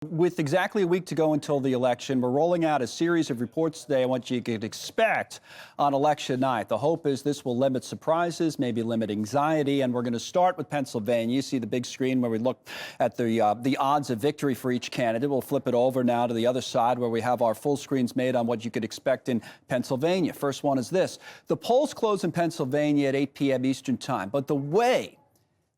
With exactly a week to go until the election, we're rolling out a series of reports today on what you could expect on election night. The hope is this will limit surprises, maybe limit anxiety, and we're going to start with Pennsylvania. You see the big screen where we look at the odds of victory for each candidate. We'll flip it over now to the other side where we have our full screens made on what you could expect in Pennsylvania. First one is this. The polls close in Pennsylvania at 8 p.m. Eastern Time, but the way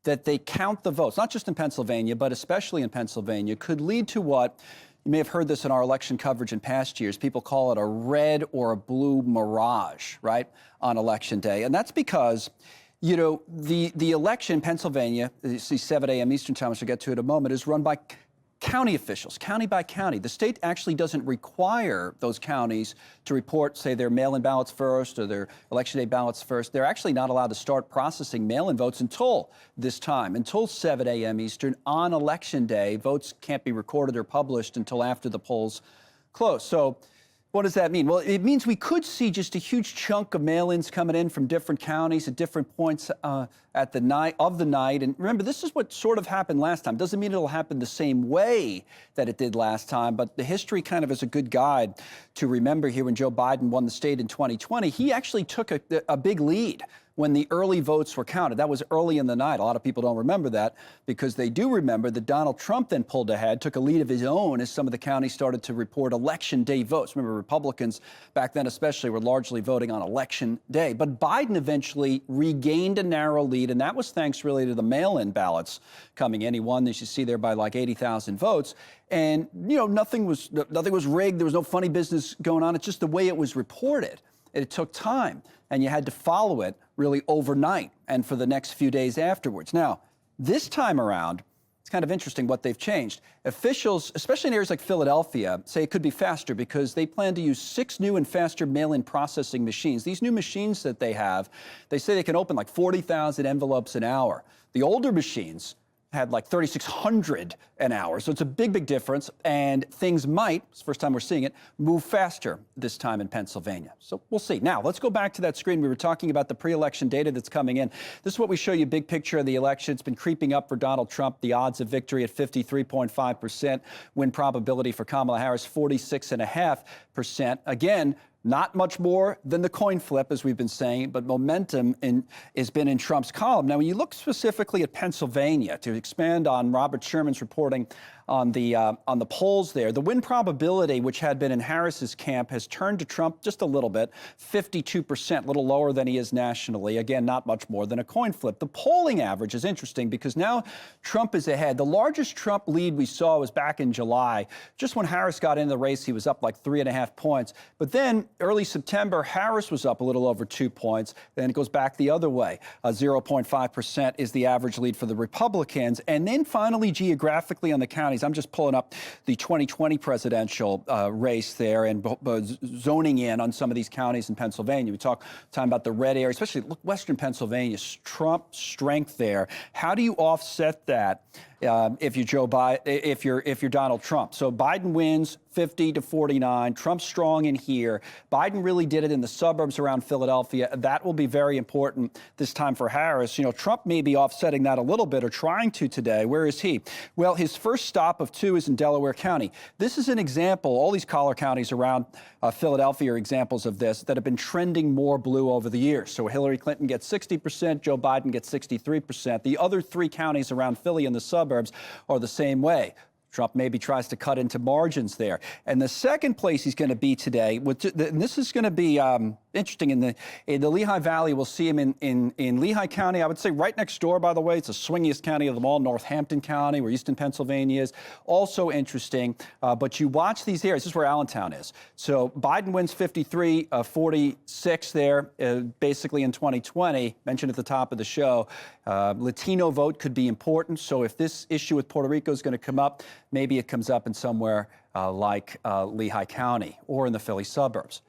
that they count the votes, not just in Pennsylvania, but especially in Pennsylvania, could lead to what, you may have heard this in our election coverage in past years, people call it a red or a blue mirage, right, on Election Day. And that's because, you know, the election in Pennsylvania, you see 7 a.m. Eastern Time, which we'll get to in a moment, is run by county officials, county by county. The state actually doesn't require those counties to report, say, their mail-in ballots first or their Election Day ballots first. They're actually not allowed to start processing mail-in votes until this time, until 7 a.m. Eastern on Election Day. Votes can't be recorded or published until after the polls close. So what does that mean? Well, it means we could see just a huge chunk of mail-ins coming in from different counties at different points at the night. And remember, this is what sort of happened last time. Doesn't mean it'll happen the same way that it did last time, but the history kind of is a good guide to remember here. When Joe Biden won the state in 2020, he actually took a big lead when the early votes were counted. That was early in the night. A lot of people don't remember that because they do remember that Donald Trump then pulled ahead, took a lead of his own as some of the counties started to report Election Day votes. Remember, Republicans back then especially were largely voting on Election Day. But Biden eventually regained a narrow lead, and that was thanks really to the mail-in ballots coming in. He won, as you see there, by like 80,000 votes. And, you know, nothing was rigged. There was no funny business going on. It's just the way it was reported. It took time, and you had to follow it really overnight and for the next few days afterwards. Now, this time around, it's kind of interesting what they've changed. Officials, especially in areas like Philadelphia, say it could be faster because they plan to use 6 new and faster mail-in processing machines. These new machines that they have, they say they can open like 40,000 envelopes an hour. The older machines had like 3,600 an hour. So it's a big, big difference. And things might, it's the first time we're seeing it, move faster this time in Pennsylvania. So we'll see. Now, let's go back to that screen. We were talking about the pre-election data that's coming in. This is what we show you, big picture of the election. It's been creeping up for Donald Trump. The odds of victory at 53.5%. Win probability for Kamala Harris, 46.5%. Again, not much more than the coin flip, as we've been saying, but momentum has been in Trump's column. Now, when you look specifically at Pennsylvania, to expand on Robert Sherman's reporting on the polls there, the win probability, which had been in Harris's camp, has turned to Trump just a little bit, 52%, a little lower than he is nationally. Again, not much more than a coin flip. The polling average is interesting because now Trump is ahead. The largest Trump lead we saw was back in July. Just when Harris got into the race, he was up like 3.5 points. But then early September, Harris was up a little over 2 points. Then it goes back the other way. 0.5% is the average lead for the Republicans. And then finally, geographically on the counties, I'm just pulling up the 2020 presidential race there and zoning in on some of these counties in Pennsylvania. We talking about the red area, especially look, Western Pennsylvania, Trump strength there. How do you offset that if you're Joe Biden, if you're Donald Trump? So Biden wins 50-49. Trump's strong in here. Biden really did it in the suburbs around Philadelphia. That will be very important this time for Harris. You know, Trump may be offsetting that a little bit or trying to today. Where is he? Well, his first stop of 2 is in Delaware County. This is an example. All these collar counties around Philadelphia are examples of this that have been trending more blue over the years. So Hillary Clinton gets 60%, Joe Biden gets 63%. The other 3 counties around Philly in the suburbs are the same way. Trump maybe tries to cut into margins there. And the second place he's going to be today, and this is going to be interesting, in the Lehigh Valley, we'll see him in Lehigh County. I would say right next door, by the way. It's the swingiest county of them all, Northampton County, where Eastern Pennsylvania is. Also interesting. But you watch these areas. This is where Allentown is. So Biden wins 53-46 there, basically in 2020. Mentioned at the top of the show. Latino vote could be important. So if this issue with Puerto Rico is going to come up, maybe it comes up in somewhere like Lehigh County or in the Philly suburbs.